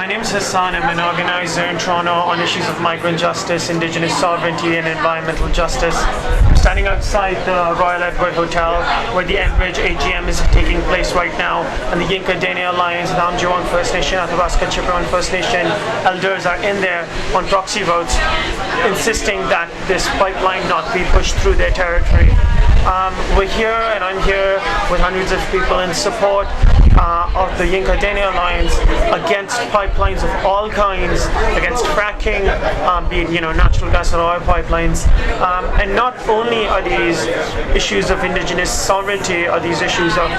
My name is Hussan. I'm an organizer in Toronto on issues of migrant justice, Indigenous sovereignty, and environmental justice. I'm standing outside the Royal Edward Hotel, where the Enbridge AGM is taking place right now, and the Yinka Dene Alliance, Namjawang First Nation, Athabasca Chipewyan First Nation elders are in there on proxy votes, insisting that this pipeline not be pushed through their territory. We're here, and I'm here with hundreds of people in support of the Yinka Dene Alliance against pipelines of all kinds, against fracking, be it natural gas and oil pipelines. And not only are these issues of Indigenous sovereignty, are these issues of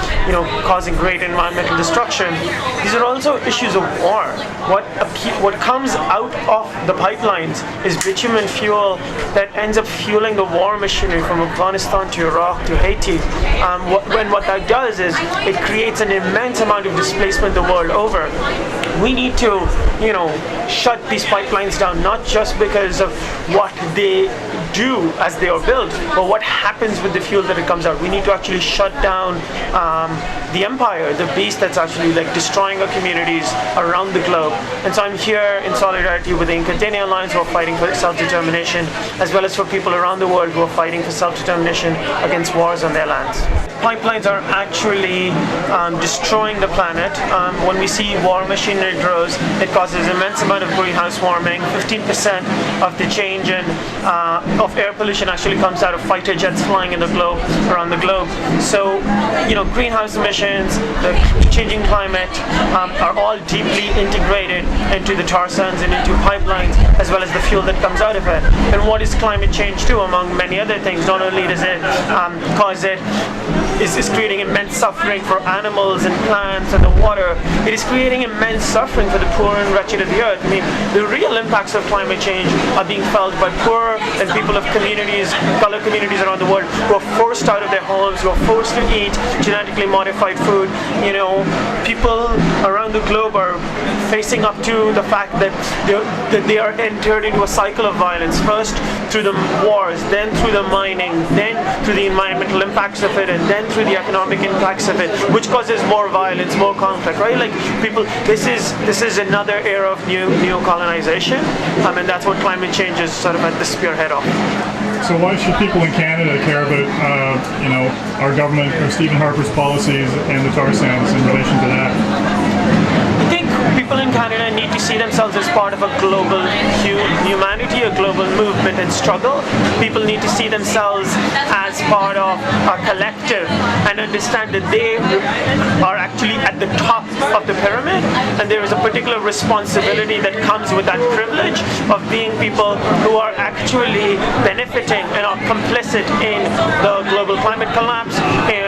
causing great environmental destruction, these are also issues of war. What comes out of the pipelines is bitumen fuel that ends up fueling the war machinery from Afghanistan to Iraq to Haiti. What that does is it creates an immense amount of displacement the world over. We need to, shut these pipelines down, not just because of what they do as they are built, but what happens with the fuel that it comes out. We need to actually shut down the empire, the beast that's actually destroying our communities around the globe. And so I'm here in solidarity with the Yinka Dene Alliance, who are fighting for self-determination, as well as for people around the world who are fighting for self-determination against wars on their lands. Pipelines are actually destroying the planet. When we see war machinery grows, it causes immense amount of greenhouse warming. 15% of the change in of air pollution actually comes out of fighter jets flying in the globe, around the globe. So, greenhouse emissions, the changing climate are all deeply integrated into the tar sands and into pipelines, as well as the fuel that comes out of it. And what is climate change too, among many other things? Not only does it cause it is creating immense suffering for animals and plants and the water, it is creating immense suffering for the poor and wretched of the earth. I mean, the real impacts of climate change are being felt by poor and people of communities, color communities around the world, who are forced out of their homes, who are forced to eat genetically modified food. People around the globe are facing up to the fact that they are entered into a cycle of violence, first through the wars, then through the mining, then through the environmental impacts of it, and then through the economic impacts of it, which causes more violence, more conflict, right? This is another era of new colonization, and that's what climate change is sort of at the spearhead of. So why should people in Canada care about, our government or Stephen Harper's policies and the tar sands in relation to that? I think people in Canada need to see themselves as part of a global humanity, a global movement and struggle. People need to see themselves as part of a collective and understand that they are actually at the top of the pyramid, and there is a particular responsibility that comes with that privilege of being people who are actually benefiting and are complicit in the global climate collapse, in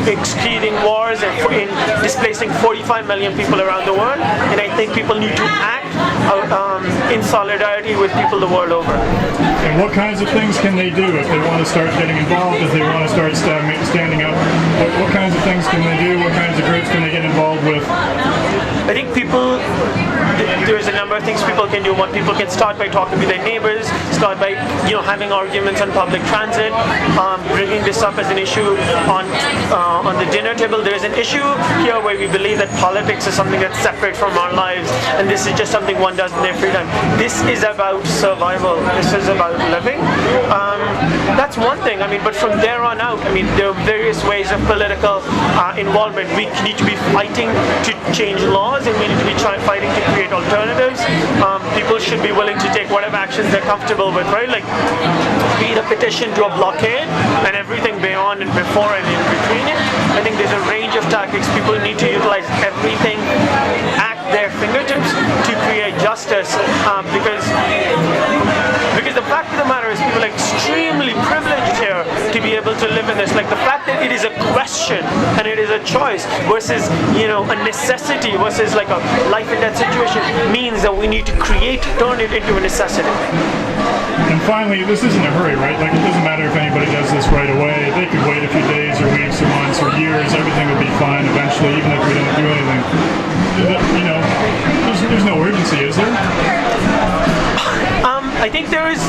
exceeding wars, and in displacing 45 million people around the world. And I think people need to act in solidarity with people the world over. And what kinds of things can they do if they want to start getting involved, if they want to start standing up? What kinds of things can they do? What kinds of groups can they get involved with? I think there's a number of things people can do. One, people can start by talking to their neighbors, start by having arguments on public transit, bringing this up as an issue on the dinner table. There's an issue here where we believe that politics is something that's separate from our lives, and this is just something one does in their free time. This is about survival. This is about living. That's one thing. But from there on out, there are various ways of political involvement. We need to be fighting to change laws, and we need to be fighting to create alternatives. People should be willing to take whatever actions they're comfortable with, right? Be it a petition to a blockade and everything beyond and before and in between it. I think there's a range of tactics. People need to utilize everything at their fingertips to create justice, because the fact of the matter is people are extremely privileged here to be able to live in this. The fact that it is a question and it is a choice versus a necessity versus a life and death situation means that we need to turn it into a necessity. And finally, this isn't a hurry, right? It doesn't matter if anybody does this right away. They could wait a few days or weeks or months or years. Everything would be fine eventually, even if we don't do anything. There's no urgency, is there? I think there is.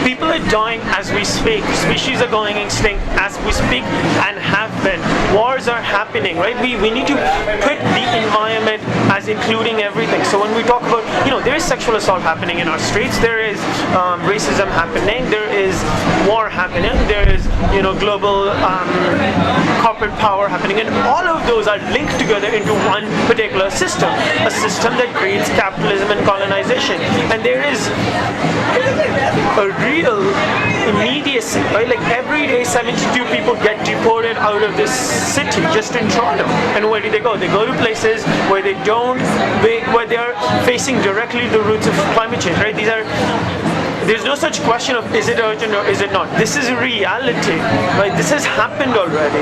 People are dying as we speak. Species are going extinct as we speak and have been. Wars are happening, right? We need to put the environment as including everything. So when we talk about, there is sexual assault happening in our streets, there is racism happening, there is war happening, there is, global corporate power happening, and all of those are linked together into one particular system, a system that creates capitalism and colonization. And there is a real immediacy, right? Like every day 72 people get deported out of this city just in Toronto. And where do they go? They go to places where they are facing directly the roots of climate change, right? There's no such question of is it urgent or is it not. This is reality, right? This has happened already.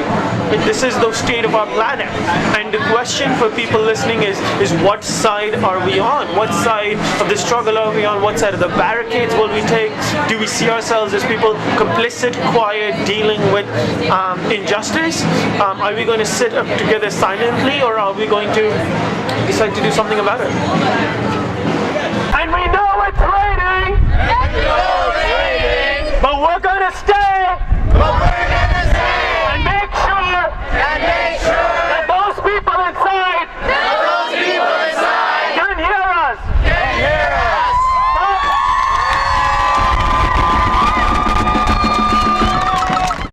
This is the state of our planet. And the question for people listening is what side are we on? What side of the struggle are we on? What side of the barricades will we take? Do we see ourselves as people complicit, quiet, dealing with injustice? Are we going to sit up together silently, or are we going to decide to do something about it? And we know